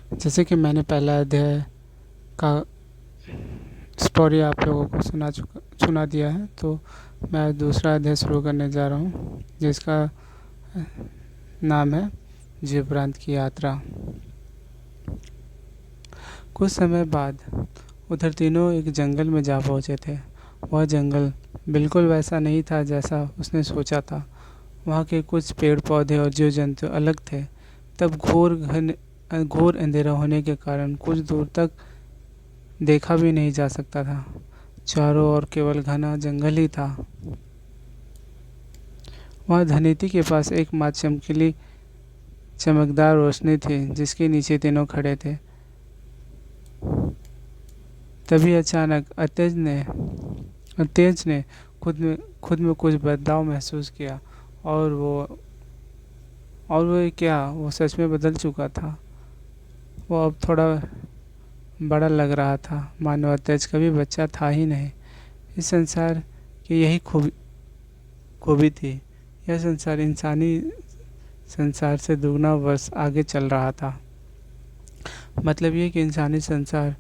जैसे कि मैंने पहला अध्याय का स्टोरी आप लोगों को सुना दिया है, तो मैं आज दूसरा अध्याय शुरू करने जा रहा हूँ, जिसका नाम है जीव प्रांत की यात्रा। कुछ समय बाद उधर तीनों एक जंगल में जा पहुँचे थे। वह जंगल बिल्कुल वैसा नहीं था जैसा उसने सोचा था। वहाँ के कुछ पेड़ पौधे और जीव जंतु अलग थे। तब घोर अंधेरा होने के कारण कुछ दूर तक देखा भी नहीं जा सकता था। चारों ओर केवल घना जंगल ही था। वहाँ धनीति के पास एकमात्र चमकीली चमकदार रोशनी थी, जिसके नीचे तीनों खड़े थे। तभी अचानक अतेज ने खुद में कुछ बदलाव महसूस किया। और वो क्या, वो सच में बदल चुका था। वो अब थोड़ा बड़ा लग रहा था, मानो अतेज कभी बच्चा था ही नहीं। इस संसार की यही खूबी थी। यह संसार इंसानी संसार से दुगना वर्ष आगे चल रहा था। मतलब ये कि इंसानी संसार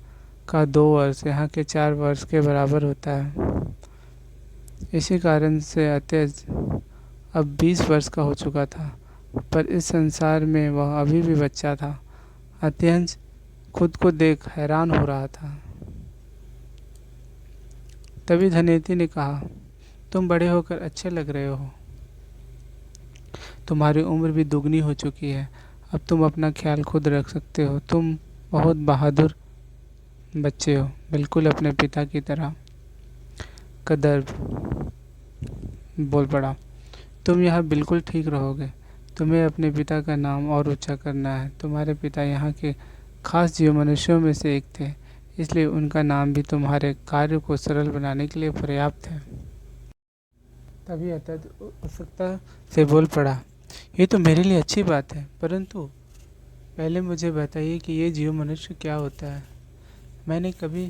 का 2 वर्ष यहाँ के 4 वर्ष के बराबर होता है। इसी कारण से अतेज अब 20 वर्ष का हो चुका था, पर इस संसार में वह अभी भी बच्चा था। अत्यंत खुद को देख हैरान हो रहा था। तभी धनेती ने कहा, तुम बड़े होकर अच्छे लग रहे हो। तुम्हारी उम्र भी दुगनी हो चुकी है। अब तुम अपना ख्याल खुद रख सकते हो। तुम बहुत बहादुर बच्चे हो, बिल्कुल अपने पिता की तरह। कदर्भ बोल पड़ा, तुम यहाँ बिल्कुल ठीक रहोगे। तुम्हें अपने पिता का नाम और ऊंचा करना है। तुम्हारे पिता यहाँ के खास जीव मनुष्यों में से एक थे, इसलिए उनका नाम भी तुम्हारे कार्य को सरल बनाने के लिए पर्याप्त है। तभी अतः उत्सुकता से बोल पड़ा, ये तो मेरे लिए अच्छी बात है, परंतु पहले मुझे बताइए कि ये जीव मनुष्य क्या होता है। मैंने कभी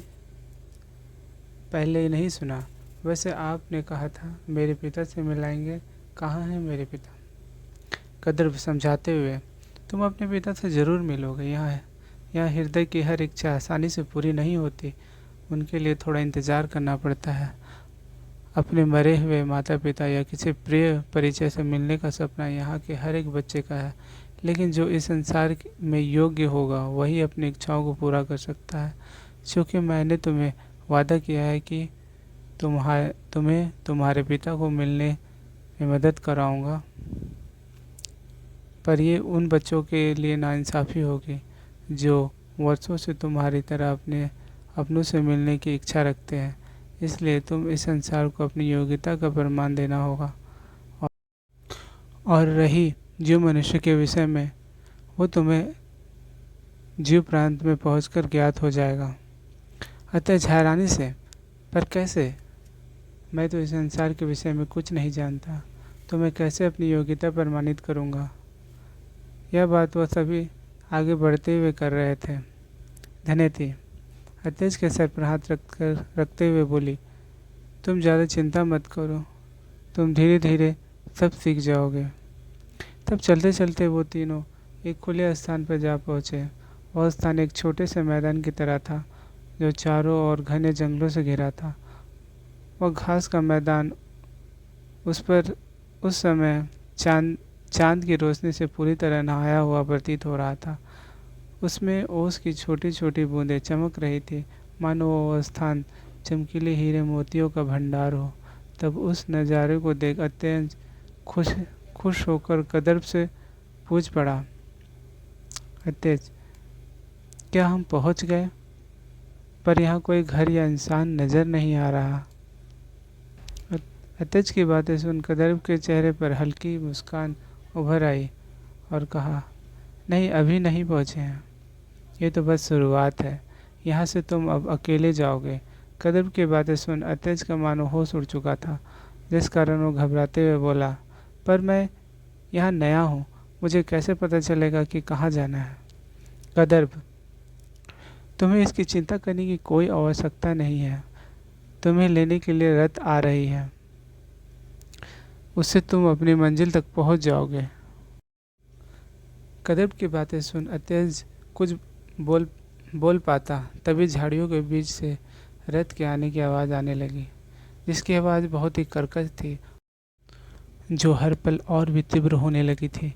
पहले नहीं सुना। वैसे आपने कहा था मेरे पिता से मिलाएंगे। कहाँ हैं मेरे पिता? कदर समझाते हुए, तुम अपने पिता से ज़रूर मिलोगे। यहाँ हृदय की हर इच्छा आसानी से पूरी नहीं होती। उनके लिए थोड़ा इंतज़ार करना पड़ता है। अपने मरे हुए माता पिता या किसी प्रिय परिचय से मिलने का सपना यहाँ के हर एक बच्चे का है, लेकिन जो इस संसार में योग्य होगा वही अपनी इच्छाओं को पूरा कर सकता है। क्योंकि मैंने तुम्हें वादा किया है कि तुम्हें तुम्हारे पिता को मिलने में मदद कराऊंगा, पर ये उन बच्चों के लिए नाइंसाफ़ी होगी जो वर्षों से तुम्हारी तरह अपने अपनों से मिलने की इच्छा रखते हैं। इसलिए तुम इस संसार को अपनी योग्यता का प्रमाण देना होगा। और और रही जीव मनुष्य के विषय में, वो तुम्हें जीव प्रांत में पहुंचकर ज्ञात हो जाएगा। अतः हैरानी से, पर कैसे? मैं तो इस संसार के विषय में कुछ नहीं जानता, तो मैं कैसे अपनी योग्यता प्रमाणित करूंगा? यह बात वह सभी आगे बढ़ते हुए कर रहे थे। धनेती अतेज के सर पर हाथ रखते हुए बोली, तुम ज़्यादा चिंता मत करो, तुम धीरे धीरे सब सीख जाओगे। तब चलते चलते वो तीनों एक खुले स्थान पर जा पहुँचे। वह स्थान एक छोटे से मैदान की तरह था, जो चारों ओर घने जंगलों से घिरा था। वह घास का मैदान उस पर उस समय चांद की रोशनी से पूरी तरह नहाया हुआ प्रतीत हो रहा था। उसमें ओस की छोटी छोटी बूंदें चमक रही थी, मानो वो स्थान चमकीले हीरे मोतियों का भंडार हो। तब उस नज़ारे को देख अत्यंत खुश खुश होकर कदर्प से पूछ पड़ा, अतेज, क्या हम पहुंच गए? पर यहाँ कोई घर या इंसान नजर नहीं आ रहा। अतेज की बातें सुन कदर्प के चेहरे पर हल्की मुस्कान उभर आई और कहा, नहीं, अभी नहीं पहुँचे हैं। ये तो बस शुरुआत है। यहाँ से तुम अब अकेले जाओगे। कदर्प की बातें सुन अतेज का मानो होश उड़ चुका था, जिस कारण वो घबराते हुए बोला, पर मैं यहाँ नया हूँ, मुझे कैसे पता चलेगा कि कहाँ जाना है? कदर्प, तुम्हें इसकी चिंता करने की कोई आवश्यकता नहीं है। तुम्हें लेने के लिए रथ आ रही है, उससे तुम अपनी मंजिल तक पहुँच जाओगे। कदर्प की बातें सुन अतेज कुछ बोल बोल पाता, तभी झाड़ियों के बीच से रथ के आने की आवाज़ आने लगी, जिसकी आवाज़ बहुत ही कर्कश थी, जो हर पल और भी तीव्र होने लगी थी।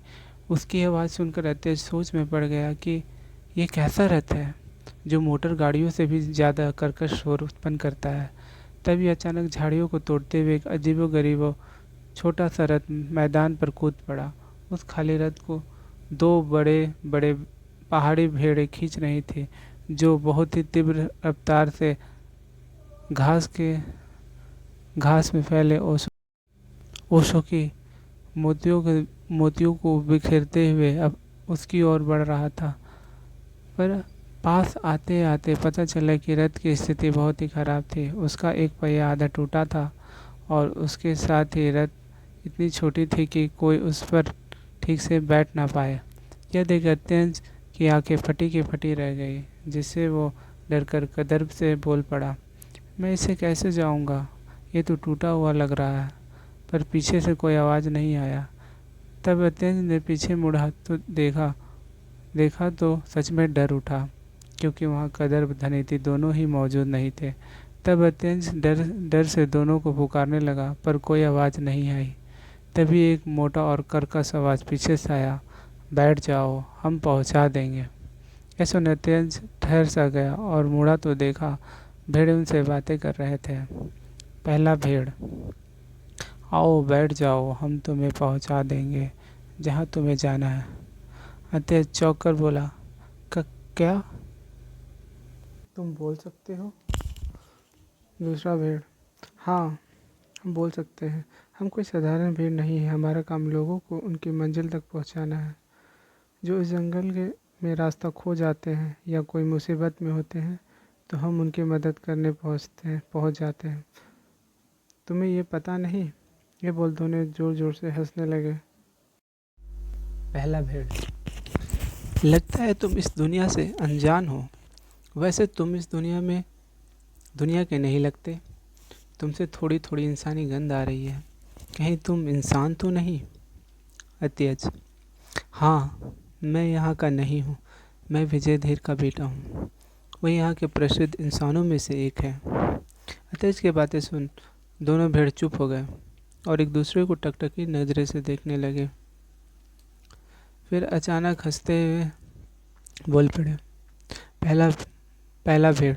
उसकी आवाज़ सुनकर अत्य सोच में पड़ गया कि ये कैसा रथ है जो मोटर गाड़ियों से भी ज़्यादा कर्कश शोर उत्पन्न करता है। तभी अचानक झाड़ियों को तोड़ते हुए एक अजीबो-गरीबो छोटा सा रथ मैदान पर कूद पड़ा। उस खाली रथ को दो बड़े बड़े पहाड़ी भेड़ें खींच रही थी, जो बहुत ही तीव्र रफ्तार से घास के घास में फैले ओशों की मोतियों को बिखेरते हुए अब उसकी ओर बढ़ रहा था। पर पास आते आते पता चला कि रथ की स्थिति बहुत ही खराब थी। उसका एक पहिया आधा टूटा था और उसके साथ ही रथ इतनी छोटी थी कि कोई उस पर ठीक से बैठ ना पाए। यह देख अत्यंत की आंखें फटी की फटी रह गई, जिससे वो डरकर कदर्प से बोल पड़ा, मैं इसे कैसे जाऊंगा, ये तो टूटा हुआ लग रहा है। पर पीछे से कोई आवाज़ नहीं आया। तब अत्यंत ने पीछे मुड़ा तो देखा तो सच में डर उठा, क्योंकि वहाँ कदर धनीति दोनों ही मौजूद नहीं थे। तब अत्यंत डर से दोनों को पुकारने लगा, पर कोई आवाज़ नहीं आई। तभी एक मोटा और कर्कश आवाज़ पीछे से आया, बैठ जाओ, हम पहुँचा देंगे। यह सुन अत्यंत ठहर सा गया और मुड़ा तो देखा भेड़े उनसे बातें कर रहे थे। पहला भेड़, आओ बैठ जाओ, हम तुम्हें पहुंचा देंगे जहां तुम्हें जाना है। अत्यंत चौंक कर बोला, क्या तुम बोल सकते हो? दूसरा भेड़, हाँ हम बोल सकते हैं। हम कोई साधारण भीड़ नहीं है, हमारा काम लोगों को उनकी मंजिल तक पहुंचाना है। जो इस जंगल के में रास्ता खो जाते हैं या कोई मुसीबत में होते हैं, तो हम उनकी मदद करने पहुंच जाते हैं। तुम्हें ये पता नहीं? ये बोल दोनों जोर जोर से हंसने लगे। पहला भेड़, लगता है तुम इस दुनिया से अनजान हो। वैसे तुम इस दुनिया के नहीं लगते। तुमसे थोड़ी थोड़ी इंसानी गंध आ रही है। कहीं तुम इंसान तो नहीं? अत्यज, हाँ मैं यहाँ का नहीं हूँ, मैं विजय धीर का बेटा हूँ। वो यहाँ के प्रसिद्ध इंसानों में से एक है। अत्यज की बातें सुन दोनों भेड़ चुप हो गए और एक दूसरे को टकटकी नज़रें से देखने लगे। फिर अचानक हंसते हुए बोल पड़े, पहला भेड़,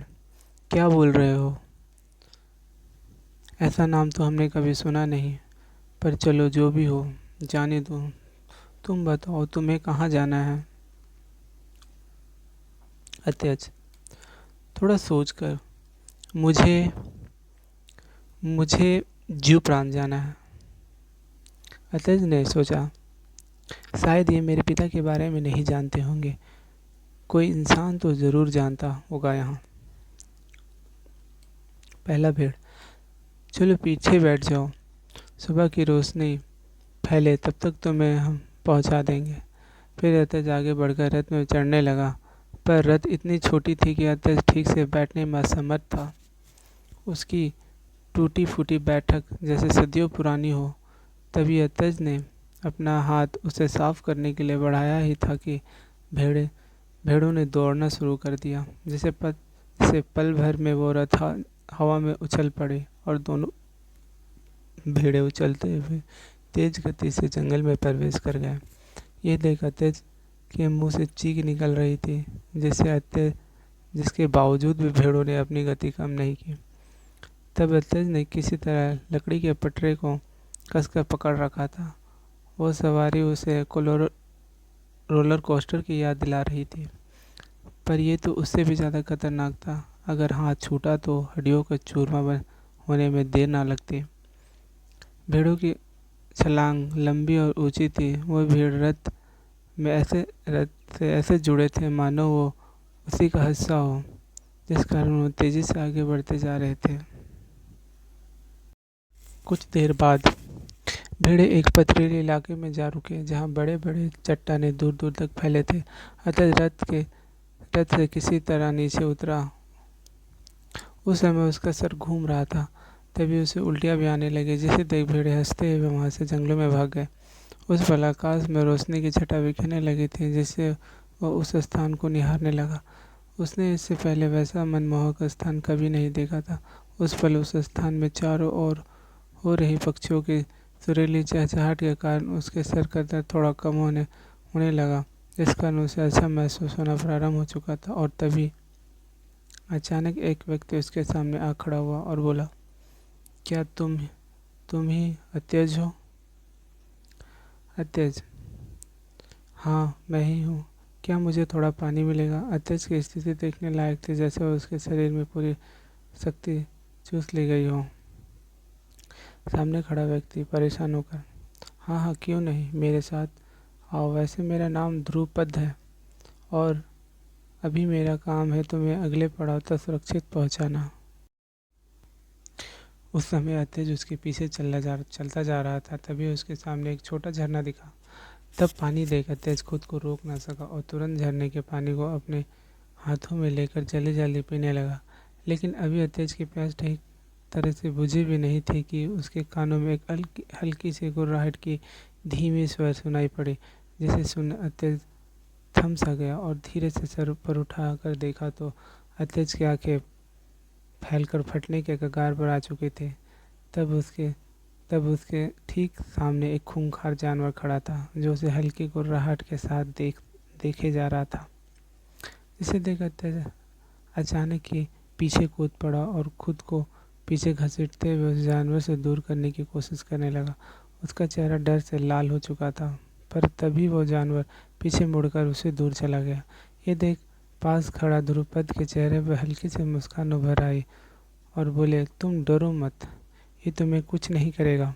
क्या बोल रहे हो? ऐसा नाम तो हमने कभी सुना नहीं। पर चलो जो भी हो, जाने दो। तुम बताओ तुम्हें कहाँ जाना है? अत्यज, थोड़ा सोच कर, मुझे जू प्रांत जाना है। अत्यज ने सोचा, शायद ये मेरे पिता के बारे में नहीं जानते होंगे, कोई इंसान तो ज़रूर जानता होगा यहाँ। पहला भेड़, चलो पीछे बैठ जाओ, सुबह की रोशनी फैले तब तक तुम्हें हम पहुँचा देंगे। फिर अत्यज आगे बढ़कर रथ में चढ़ने लगा, पर रथ इतनी छोटी थी कि अत्यज ठीक से बैठने में असमर्थ था। उसकी टूटी फूटी बैठक जैसे सदियों पुरानी हो। तभी अत्यज ने अपना हाथ उसे साफ करने के लिए बढ़ाया ही था कि भेड़ों ने दौड़ना शुरू कर दिया। जैसे पल भर में वो रथ हवा में उछल पड़े और दोनों भेड़े उछलते हुए तेज गति से जंगल में प्रवेश कर गए। ये देख अत्यज के मुंह से चीख निकल रही थी, जिसके बावजूद भी भेड़ों ने अपनी गति कम नहीं की। तब अत्यज ने किसी तरह लकड़ी के पटरे को कसकर पकड़ रखा था। वो सवारी उसे रोलर कोस्टर की याद दिला रही थी, पर यह तो उससे भी ज़्यादा खतरनाक था। अगर हाथ छूटा तो हड्डियों का चूरमा होने में देर ना लगती। भेड़ों की छलांग लंबी और ऊंची थी। वो भेड़ रथ से ऐसे जुड़े थे मानो वो उसी का हिस्सा हो, जिस कारण वो तेजी से आगे बढ़ते जा रहे थे। कुछ देर बाद भेड़े एक पथरीले इलाके में जा रुके, जहाँ बड़े बड़े चट्टानें दूर दूर तक फैले थे। अतः रथ से किसी तरह नीचे उतरा। उस समय उसका सर घूम रहा था। तभी उसे उल्टियाँ भी आने लगी, जिसे देख भेड़े हंसते हुए वहाँ से जंगलों में भाग गए। उस पल आकाश में रोशनी की छटा बिखरने लगी थी, जिससे वह उस स्थान को निहारने लगा। उसने इससे पहले वैसा मनमोहक स्थान कभी नहीं देखा था। उस पल उस स्थान में चारों ओर हो रही पक्षियों की सुरीली चहचहाहट के कारण उसके सर का दर्द थोड़ा कम होने लगा, जिस कारण उसे अच्छा महसूस होना प्रारंभ हो चुका था। और तभी अचानक एक व्यक्ति उसके सामने आ खड़ा हुआ और बोला, क्या तुम ही अत्यज हो? अत्यज? हाँ, मैं ही हूँ। क्या मुझे थोड़ा पानी मिलेगा? अत्यज की स्थिति देखने लायक थी, जैसे उसके शरीर में पूरी शक्ति चूस ली गई हो। सामने खड़ा व्यक्ति परेशान होकर, हाँ हाँ, क्यों नहीं, मेरे साथ आओ। वैसे मेरा नाम ध्रुपद है और अभी मेरा काम है तुम्हें अगले पड़ाव तक सुरक्षित पहुंचाना। उस समय अत्यज उसके पीछे चलता जा रहा था। तभी उसके सामने एक छोटा झरना दिखा। तब पानी देख अत्यज खुद को रोक न सका और तुरंत झरने के पानी को अपने हाथों में लेकर जल्दी जल्दी पीने लगा। लेकिन अभी अत्यज की प्यास ठीक तरह से बुझी भी नहीं थी कि उसके कानों में एक हल्की सी गुर्राहट की धीमी स्वर सुनाई पड़ी, जिसे सुन अत्यज थम सा गया और धीरे से सर ऊपर उठा कर देखा तो अत्यज की आंखें फैलकर फटने के कगार पर आ चुके थे। तब उसके ठीक सामने एक खूंखार जानवर खड़ा था, जो उसे हल्की गुर्राहट के साथ देखे जा रहा था। जिसे देख अत्यज अचानक ही पीछे कूद पड़ा और खुद को पीछे घसीटते हुए उस जानवर से दूर करने की कोशिश करने लगा। उसका चेहरा डर से लाल हो चुका था, पर तभी वो जानवर पीछे मुड़कर उसे दूर चला गया। ये देख पास खड़ा ध्रुपद के चेहरे पर हल्की सी मुस्कान उभर आई और बोले, तुम डरो मत, ये तुम्हें कुछ नहीं करेगा।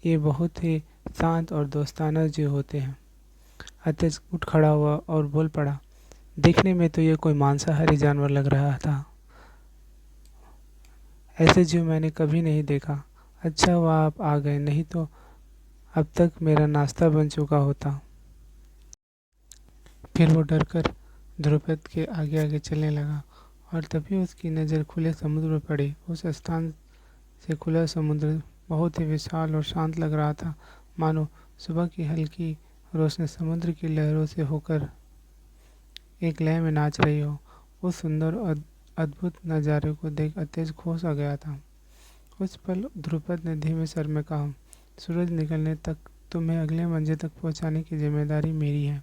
ये बहुत ही शांत और दोस्ताना जीव होते हैं। अत्यज उठ खड़ा हुआ और बोल पड़ा, देखने में तो ये कोई मांसाहारी जानवर लग रहा था। ऐसे जीव मैंने कभी नहीं देखा। अच्छा हुआ आप आ गए, नहीं तो अब तक मेरा नाश्ता बन चुका होता। फिर वो डरकर ध्रुपद के आगे आगे चलने लगा और तभी उसकी नज़र खुले समुद्र पर पड़ी। उस स्थान से खुला समुद्र बहुत ही विशाल और शांत लग रहा था, मानो सुबह की हल्की रोशनी समुद्र की लहरों से होकर एक लय में नाच रही हो। उस सुंदर और अद्भुत नज़ारे को देख अत्यज खो सा गया था। उस पल ध्रुपद ने धीमे स्वर में कहा, सूरज निकलने तक तुम्हें अगले मंजिल तक पहुंचाने की जिम्मेदारी मेरी है।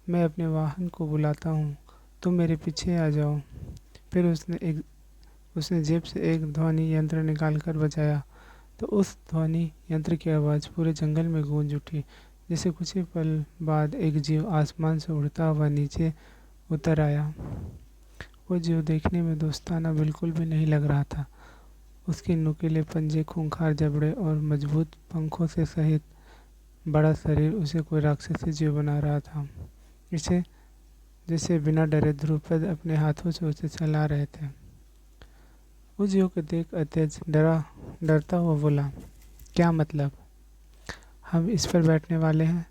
मैं अपने वाहन को बुलाता हूँ, तुम मेरे पीछे आ जाओ। फिर उसने जेब से एक ध्वनि यंत्र निकालकर बजाया तो उस ध्वनि यंत्र की आवाज़ पूरे जंगल में गूंज उठी। जिसे कुछ ही पल बाद एक जीव आसमान से उड़ता हुआ नीचे उतर आया। वो जीव देखने में दोस्ताना बिल्कुल भी नहीं लग रहा था। उसके नुकीले पंजे, खूंखार जबड़े और मजबूत पंखों से सहित बड़ा शरीर उसे कोई राक्षसी जीव बना रहा था, इसे जिसे बिना डरे ध्रुपद अपने हाथों से उसे चला रहे थे। उस जीव को देख अत्यज डरता हुआ बोला, क्या मतलब? हम इस पर बैठने वाले हैं?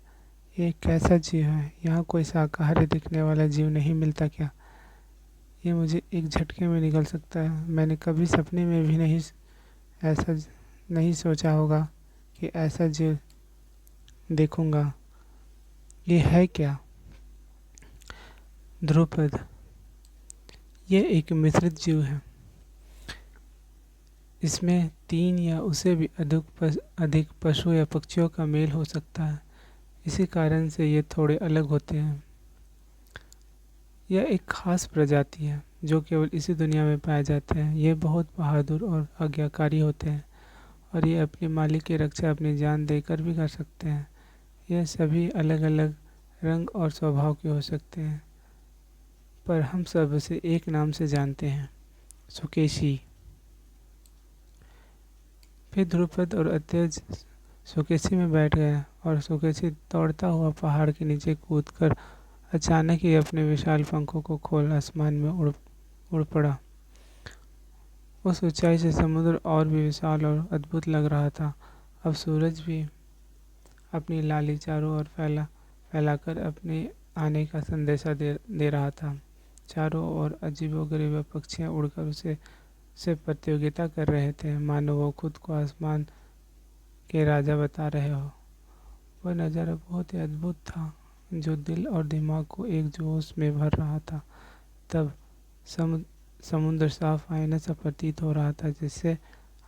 ये कैसा जीव है? यहाँ कोई शाकाहारी दिखने वाला जीव नहीं मिलता क्या? ये मुझे एक झटके में निगल सकता है। मैंने कभी सपने में भी ऐसा नहीं सोचा होगा कि ऐसा जीव देखूंगा। ये है क्या? ध्रुपद, ये एक मिश्रित जीव है। इसमें 3 या उससे भी अधिक पशु या पक्षियों का मेल हो सकता है। इसी कारण से ये थोड़े अलग होते हैं। यह एक खास प्रजाति है जो केवल इसी दुनिया में पाए जाते हैं। ये बहुत बहादुर और आज्ञाकारी होते हैं और ये अपने मालिक की रक्षा अपनी जान देकर भी कर सकते हैं। यह सभी अलग अलग रंग और स्वभाव के हो सकते हैं, पर हम सब उसे एक नाम से जानते हैं, सुकेशी। फिर ध्रुपद और अत्यज सुकेशी में बैठ गए और सुकेशी दौड़ता हुआ पहाड़ के नीचे कूदकर अचानक ही अपने विशाल पंखों को खोल आसमान में उड़ पड़ा। उस ऊंचाई से समुद्र और भी विशाल और अद्भुत लग रहा था। अब सूरज भी अपनी लाली चारों ओर फैलाकर अपने आने का संदेशा दे रहा था। चारों ओर अजीबोगरीब पक्षियां उड़कर से प्रतियोगिता कर रहे थे, मानो वो खुद को आसमान के राजा बता रहे हो। वह नज़ारा बहुत ही अद्भुत था। जो दिल और दिमाग को एक जोश में भर रहा था। तब समुद्र साफ आईना सा प्रतीत हो रहा था, जिससे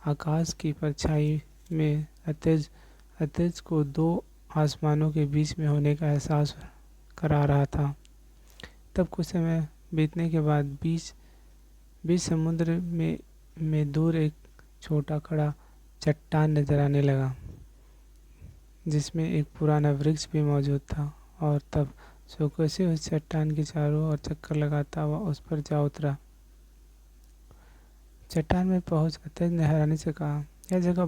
आकाश की परछाई में अतेज को दो आसमानों के बीच में होने का एहसास करा रहा था। तब कुछ समय बीतने के बाद बीच बीच समुद्र में दूर एक छोटा खड़ा चट्टान नजर आने लगा, जिसमें एक पुराना वृक्ष भी मौजूद था। और तब सोकोसी उस चट्टान के चारों ओर चक्कर लगाता हुआ उस पर जा उतरा। चट्टान में पहुंच अतेज ने हैरानी से कहा, यह जगह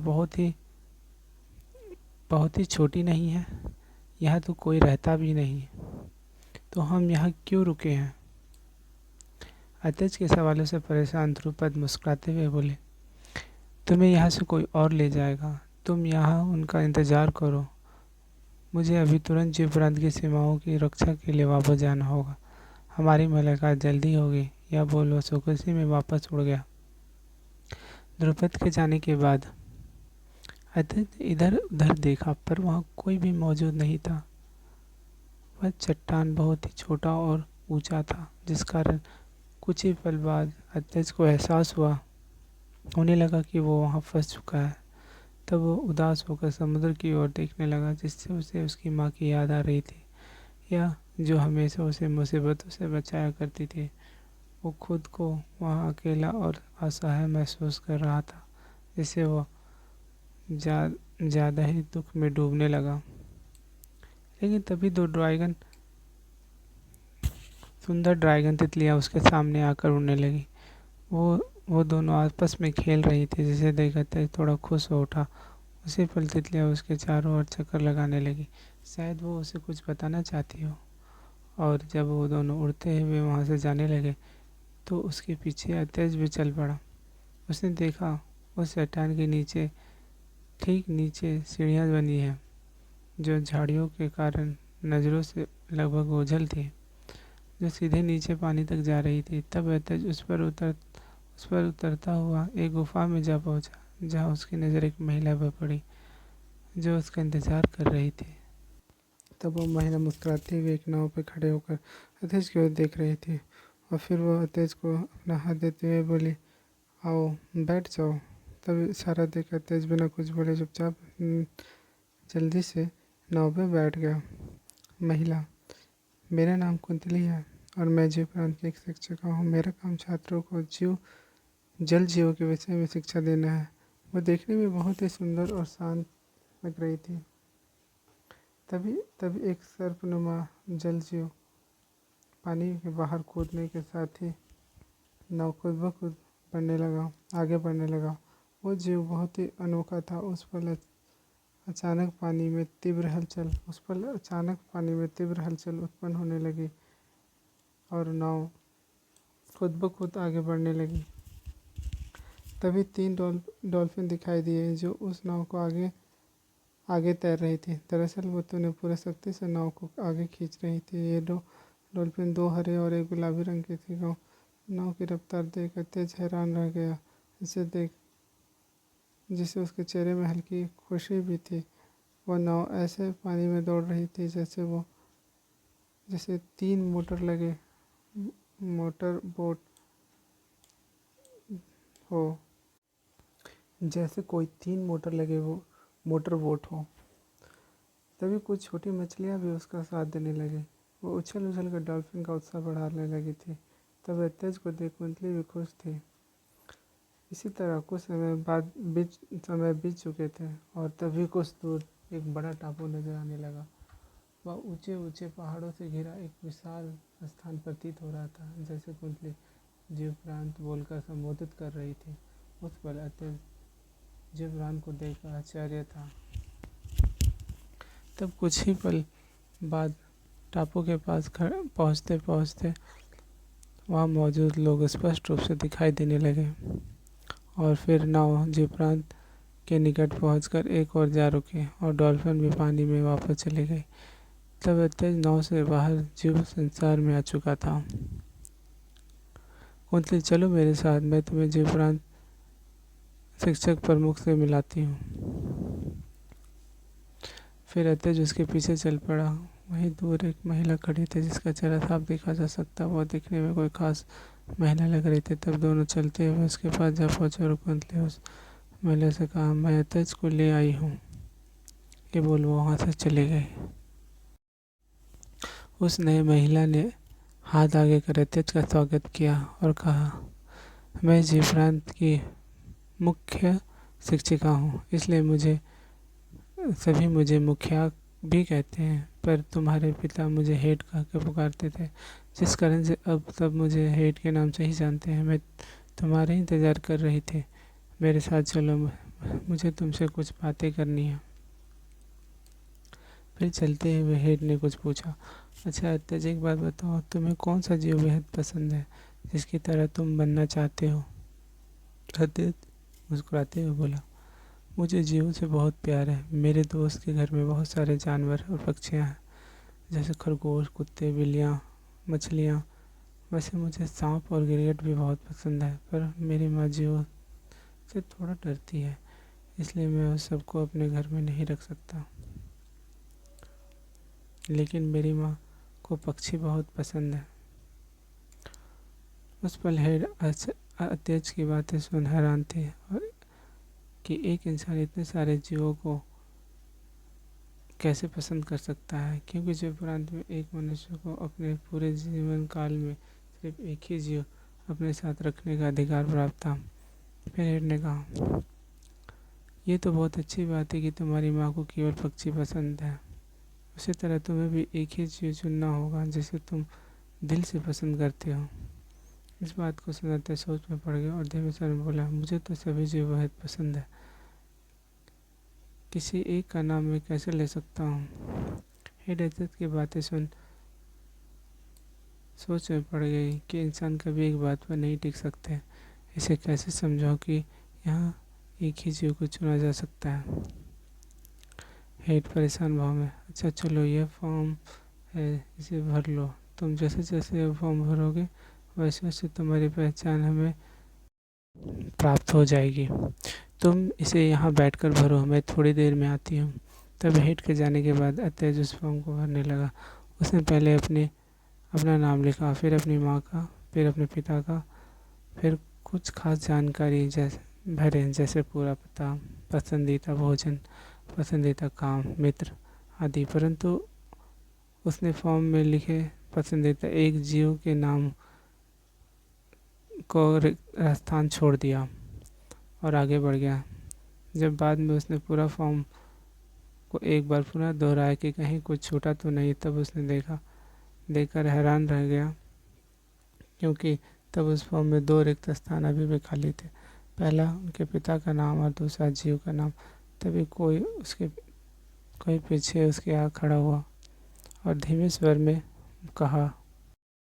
बहुत ही छोटी नहीं है? यहाँ तो कोई रहता भी नहीं, तो हम यहाँ क्यों रुके हैं? अतेज के सवालों से परेशान ध्रुपद मुस्कुराते हुए बोले, तुम्हें यहाँ से कोई और ले जाएगा, तुम यहाँ उनका इंतजार करो। मुझे अभी तुरंत जीव प्रांत की सीमाओं की रक्षा के लिए वापस जाना होगा। हमारी मुलाकात जल्दी होगी। यह बोल वह सोकोसी में वापस उड़ गया। ध्रुपद के जाने के बाद अतेज ने इधर उधर देखा, पर वहाँ कोई भी मौजूद नहीं था। वह चट्टान बहुत ही छोटा और ऊंचा था, जिस कारण कुछ ही पल बाद अतेज को एहसास होने लगा कि वो वहाँ फंस चुका है। तब वो उदास होकर समुद्र की ओर देखने लगा, जिससे उसे उसकी माँ की याद आ रही थी, या जो हमेशा उसे मुसीबतों से बचाया करती थी। वो खुद को वहाँ अकेला और असहाय महसूस कर रहा था, जिससे वो ज़्यादा ही दुख में डूबने लगा। लेकिन तभी दो सुंदर ड्रैगन तितलियाँ उसके सामने आकर उड़ने लगी। वो दोनों आपस में खेल रही थी, जिसे देखकर थोड़ा खुश हो उठा। उसी पल तितलियाँ उसके चारों ओर चक्कर लगाने लगी, शायद वो उसे कुछ बताना चाहती हो। और जब वो दोनों उड़ते हुए वहाँ से जाने लगे, तो उसके पीछे अतेज भी चल पड़ा। उसने देखा उस चट्टान के नीचे, ठीक नीचे सीढ़ियाँ बनी हैं, जो झाड़ियों के कारण नज़रों से लगभग ओझल थी, जो सीधे नीचे पानी तक जा रही थी। तब अतेज उस पर उतरता हुआ एक गुफा में जा पहुंचा, जहां उसकी नज़र एक महिला पर पड़ी, जो उसका इंतजार कर रही थी। तब वो महिला मुस्कुराती हुई एक नाव पर खड़े होकर अतेज की ओर देख रही थी, और फिर वो अतेज को अपना हाथ देते हुए बोली, आओ बैठ जाओ। तब इशारा देकर अतेज बिना कुछ बोले चुपचाप जल्दी से नाव पर बैठ गया। महिला, मेरा नाम कुंतली है और मैं जीव प्रांत की एक शिक्षिका हूँ। मेरा काम छात्रों को जल जीवों के विषय में शिक्षा देना है। वो देखने में बहुत ही सुंदर और शांत लग रही थी। तभी एक सर्पनुमा जल जीव पानी के बाहर कूदने के साथ ही नाव खुद ब खुद आगे बढ़ने लगा। वो जीव बहुत ही अनोखा था। उस पर अचानक पानी में तीव्र हलचल उत्पन्न होने लगी और नाव खुद ब खुद आगे बढ़ने लगी। तभी 3 डॉल्फिन दिखाई दिए, जो उस नाव को आगे तैर रही थी। दरअसल वो तो पूरी शक्ति से नाव को आगे खींच रही थी। ये डॉल्फिन 2 हरे और 1 गुलाबी रंग की थी। नाव की रफ्तार देख अतेज हैरान रह गया, जिसे उसके चेहरे में हल्की खुशी भी थी। वह नाव ऐसे पानी में दौड़ रही थी जैसे 3 मोटर बोट हो, जैसे कोई 3 मोटर लगे वो मोटर बोट हो। तभी कुछ छोटी मछलियाँ भी उसका साथ देने लगी। वो उछल कर डॉल्फिन का उत्साह बढ़ाने लगी थी। तब अतेज को देख कुंतली भी खुश थी। इसी तरह कुछ समय बीत चुके थे, और तभी कुछ दूर एक बड़ा टापू नजर आने लगा। वह ऊंचे ऊंचे पहाड़ों से घिरा एक विशाल स्थान प्रतीत हो रहा था, जैसे कुंतली जीव प्रांत बोलकर संबोधित कर रही थी। उस पल अतेज जीव प्रांत को देखकर आश्चर्य था। तब कुछ ही पल बाद टापू के पास पहुँचते पहुँचते वहाँ मौजूद लोग स्पष्ट रूप से दिखाई देने लगे, और फिर नाव जीव प्रांत के निकट पहुंचकर एक और जा रुकी, और डॉल्फिन भी पानी में वापस चली गई। तब अतेज नाव से बाहर जीव संसार में आ चुका था। कुंतली, चलो मेरे साथ, मैं तुम्हें जीव प्रांत शिक्षक प्रमुख से मिलाती हूँ। फिर अतेज उसके पीछे चल पड़ा। वहीं दूर एक महिला खड़ी थी जिसका चेहरा साफ देखा जा सकता। वह दिखने में कोई खास महिला लग रही थी। तब दोनों चलते हुए उसके पास जा पहुंचे और कुंतली उस महिला से कहा, मैं अतेज को ले आई हूँ। ये बोल वो वहाँ से चली गई। उस नई महिला ने हाथ आगे कर अतेज का स्वागत किया और कहा, मैं जीवप्रांत की मुख्य शिक्षिका हूँ, इसलिए सभी मुझे मुखिया भी कहते हैं, पर तुम्हारे पिता मुझे हेड कह के पुकारते थे, जिस कारण से अब सब मुझे हेड के नाम से ही जानते हैं। मैं तुम्हारे इंतज़ार कर रही थी, मेरे साथ चलो, मुझे तुमसे कुछ बातें करनी है। फिर चलते हुए हेड ने कुछ पूछा, अच्छा अत्याज एक बात बताओ, तुम्हें कौन सा जीव बेहद पसंद है जिसकी तरह तुम बनना चाहते हो? अत्याज मुस्कुराते हुए बोला, मुझे जीवों से बहुत प्यार है। मेरे दोस्त के घर में बहुत सारे जानवर और पक्षियाँ हैं, जैसे खरगोश, कुत्ते, बिल्लियाँ, मछलियाँ। वैसे मुझे सांप और गिरगिट भी बहुत पसंद है, पर मेरी माँ जीवों से थोड़ा डरती है, इसलिए मैं उस सबको अपने घर में नहीं रख सकता। लेकिन मेरी माँ को पक्षी बहुत पसंद है। उस पल हेड अत्याज की बातें सुन हैरान थे और कि एक इंसान इतने सारे जीवों को कैसे पसंद कर सकता है, क्योंकि जीवप्रांत में एक मनुष्य को अपने पूरे जीवन काल में सिर्फ एक ही जीव अपने साथ रखने का अधिकार प्राप्त था। फिर हेड ने कहा, ये तो बहुत अच्छी बात है कि तुम्हारी माँ को केवल पक्षी पसंद है। उसी तरह तुम्हें भी एक ही जीव चुनना होगा जिसे तुम दिल से पसंद करते हो। इस बात को सुनते सोच में पड़ गया और धीमे स्वर में बोला, मुझे तो सभी जीव बहुत पसंद है, किसी एक का नाम मैं कैसे ले सकता हूँ? हेड अत्याज की बातें सुन सोच में पड़ गई कि इंसान कभी एक बात पर नहीं टिक सकते। इसे कैसे समझाऊं कि यहाँ एक ही जीव को चुना जा सकता है? हेड परेशान भाव में, अच्छा चलो, यह फॉर्म है, इसे भर लो। तुम जैसे जैसे यह फॉर्म भरोगे वैसे वैसे तुम्हारी पहचान हमें प्राप्त हो जाएगी। तुम इसे यहाँ बैठकर भरो, मैं थोड़ी देर में आती हूँ। तब हेड के जाने के बाद अत्याज उस फॉर्म को भरने लगा। उसने पहले अपना नाम लिखा, फिर अपनी माँ का, फिर अपने पिता का, फिर कुछ खास जानकारी जैसे पूरा पता, पसंदीदा भोजन, पसंदीदा काम, मित्र आदि। परंतु उसने फॉर्म में लिखे पसंदीदा एक जीव के नाम को स्थान छोड़ दिया और आगे बढ़ गया। जब बाद में उसने पूरा फॉर्म को एक बार पुनः दोहराया कि कहीं कुछ छूटा तो नहीं, तब उसने देखकर हैरान रह गया, क्योंकि तब उस फॉर्म में 2 रिक्त स्थान अभी भी खाली थे। पहला उनके पिता का नाम और दूसरा जीव का नाम। तभी कोई पीछे उसके आ खड़ा हुआ और धीमे स्वर में कहा,